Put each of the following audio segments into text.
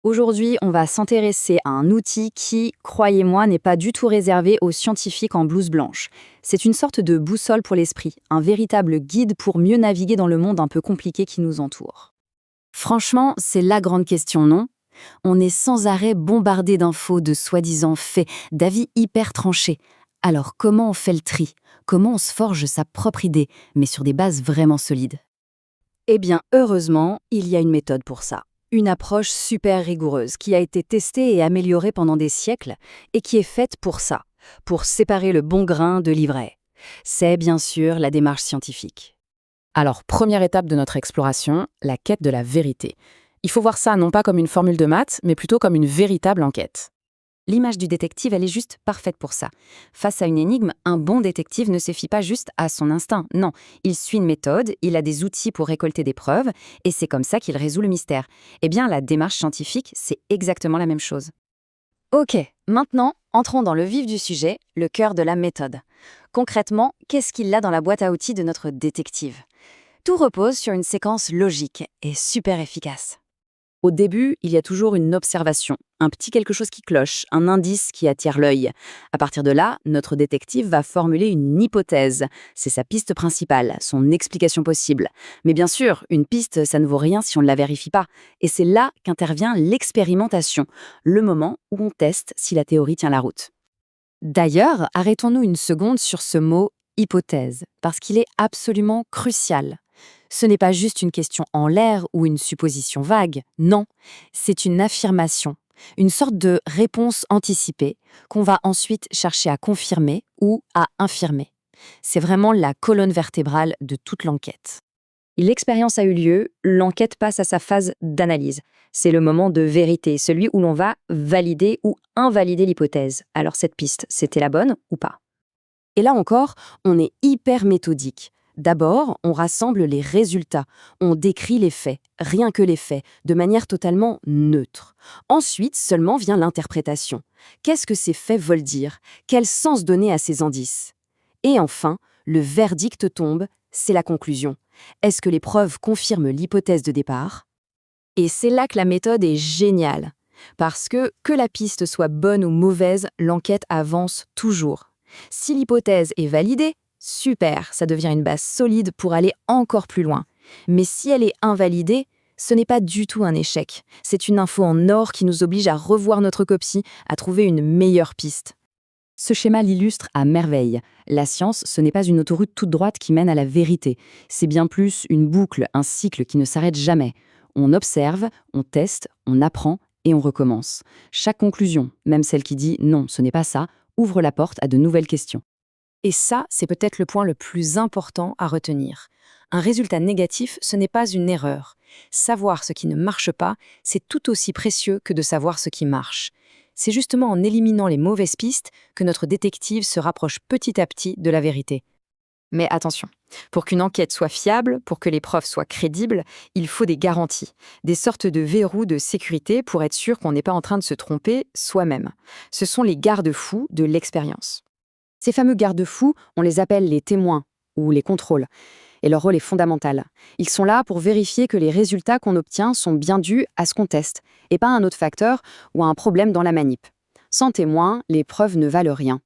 Aujourd'hui, on va s'intéresser à un outil qui, croyez-moi, n'est pas du tout réservé aux scientifiques en blouse blanche. C'est une sorte de boussole pour l'esprit, un véritable guide pour mieux naviguer dans le monde un peu compliqué qui nous entoure. Franchement, c'est la grande question, non? On est sans arrêt bombardé d'infos, de soi-disant faits, d'avis hyper tranchés. Alors comment on fait le tri? Comment on se forge sa propre idée, mais sur des bases vraiment solides? Eh bien, heureusement, il y a une méthode pour ça. Une approche super rigoureuse qui a été testée et améliorée pendant des siècles et qui est faite pour ça, pour séparer le bon grain de l'ivraie. C'est bien sûr la démarche scientifique. Alors, première étape de notre exploration, la quête de la vérité. Il faut voir ça non pas comme une formule de maths, mais plutôt comme une véritable enquête. L'image du détective, elle est juste parfaite pour ça. Face à une énigme, un bon détective ne se fie pas juste à son instinct. Non, il suit une méthode, il a des outils pour récolter des preuves, et c'est comme ça qu'il résout le mystère. Eh bien, la démarche scientifique, c'est exactement la même chose. Ok, maintenant, entrons dans le vif du sujet, le cœur de la méthode. Concrètement, qu'est-ce qu'il a dans la boîte à outils de notre détective? Tout repose sur une séquence logique et super efficace. Au début, il y a toujours une observation, un petit quelque chose qui cloche, un indice qui attire l'œil. À partir de là, notre détective va formuler une hypothèse. C'est sa piste principale, son explication possible. Mais bien sûr, une piste, ça ne vaut rien si on ne la vérifie pas. Et c'est là qu'intervient l'expérimentation, le moment où on teste si la théorie tient la route. D'ailleurs, arrêtons-nous une seconde sur ce mot hypothèse, parce qu'il est absolument crucial. Ce n'est pas juste une question en l'air ou une supposition vague, non, c'est une affirmation, une sorte de réponse anticipée qu'on va ensuite chercher à confirmer ou à infirmer. C'est vraiment la colonne vertébrale de toute l'enquête. L'expérience a eu lieu, l'enquête passe à sa phase d'analyse. C'est le moment de vérité, celui où l'on va valider ou invalider l'hypothèse. Alors cette piste, c'était la bonne ou pas? Et là encore, on est hyper méthodique. D'abord, on rassemble les résultats, on décrit les faits, rien que les faits, de manière totalement neutre. Ensuite, seulement vient l'interprétation. Qu'est-ce que ces faits veulent dire? Quel sens donner à ces indices? Et enfin, le verdict tombe, c'est la conclusion. Est-ce que les preuves confirment l'hypothèse de départ? Et c'est là que la méthode est géniale. Parce que la piste soit bonne ou mauvaise, l'enquête avance toujours. Si l'hypothèse est validée, super, ça devient une base solide pour aller encore plus loin. Mais si elle est invalidée, ce n'est pas du tout un échec. C'est une info en or qui nous oblige à revoir notre copie, à trouver une meilleure piste. Ce schéma l'illustre à merveille. La science, ce n'est pas une autoroute toute droite qui mène à la vérité. C'est bien plus une boucle, un cycle qui ne s'arrête jamais. On observe, on teste, on apprend et on recommence. Chaque conclusion, même celle qui dit « non, ce n'est pas ça », ouvre la porte à de nouvelles questions. Et ça, c'est peut-être le point le plus important à retenir. Un résultat négatif, ce n'est pas une erreur. Savoir ce qui ne marche pas, c'est tout aussi précieux que de savoir ce qui marche. C'est justement en éliminant les mauvaises pistes que notre détective se rapproche petit à petit de la vérité. Mais attention, pour qu'une enquête soit fiable, pour que les preuves soient crédibles, il faut des garanties, des sortes de verrous de sécurité pour être sûr qu'on n'est pas en train de se tromper soi-même. Ce sont les garde-fous de l'expérience. Ces fameux garde-fous, on les appelle les témoins ou les contrôles, et leur rôle est fondamental. Ils sont là pour vérifier que les résultats qu'on obtient sont bien dus à ce qu'on teste, et pas à un autre facteur ou à un problème dans la manip. Sans témoins, les preuves ne valent rien.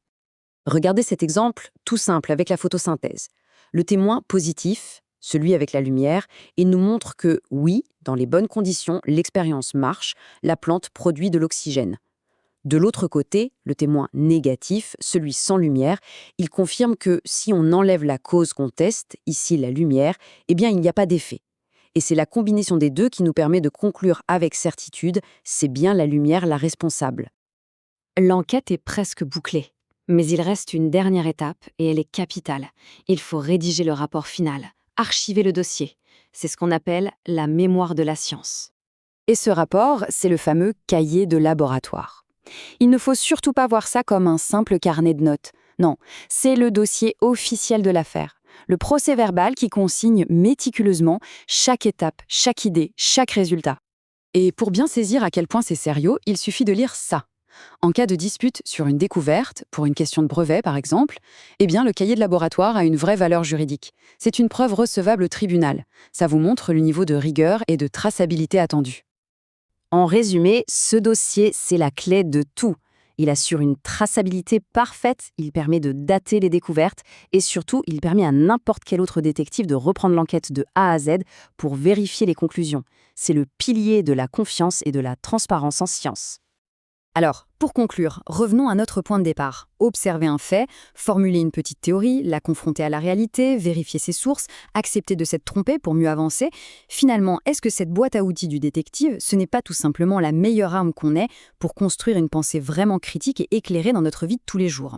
Regardez cet exemple tout simple avec la photosynthèse. Le témoin positif, celui avec la lumière, il nous montre que oui, dans les bonnes conditions, l'expérience marche, la plante produit de l'oxygène. De l'autre côté, le témoin négatif, celui sans lumière, il confirme que si on enlève la cause qu'on teste, ici la lumière, eh bien il n'y a pas d'effet. Et c'est la combinaison des deux qui nous permet de conclure avec certitude, c'est bien la lumière la responsable. L'enquête est presque bouclée. Mais il reste une dernière étape et elle est capitale. Il faut rédiger le rapport final, archiver le dossier. C'est ce qu'on appelle la mémoire de la science. Et ce rapport, c'est le fameux cahier de laboratoire. Il ne faut surtout pas voir ça comme un simple carnet de notes. Non, c'est le dossier officiel de l'affaire. Le procès-verbal qui consigne méticuleusement chaque étape, chaque idée, chaque résultat. Et pour bien saisir à quel point c'est sérieux, il suffit de lire ça. En cas de dispute sur une découverte, pour une question de brevet par exemple, eh bien le cahier de laboratoire a une vraie valeur juridique. C'est une preuve recevable au tribunal. Ça vous montre le niveau de rigueur et de traçabilité attendu. En résumé, ce dossier, c'est la clé de tout. Il assure une traçabilité parfaite, il permet de dater les découvertes et surtout, il permet à n'importe quel autre détective de reprendre l'enquête de A à Z pour vérifier les conclusions. C'est le pilier de la confiance et de la transparence en science. Alors, pour conclure, revenons à notre point de départ. Observer un fait, formuler une petite théorie, la confronter à la réalité, vérifier ses sources, accepter de s'être trompé pour mieux avancer. Finalement, est-ce que cette boîte à outils du détective, ce n'est pas tout simplement la meilleure arme qu'on ait pour construire une pensée vraiment critique et éclairée dans notre vie de tous les jours ?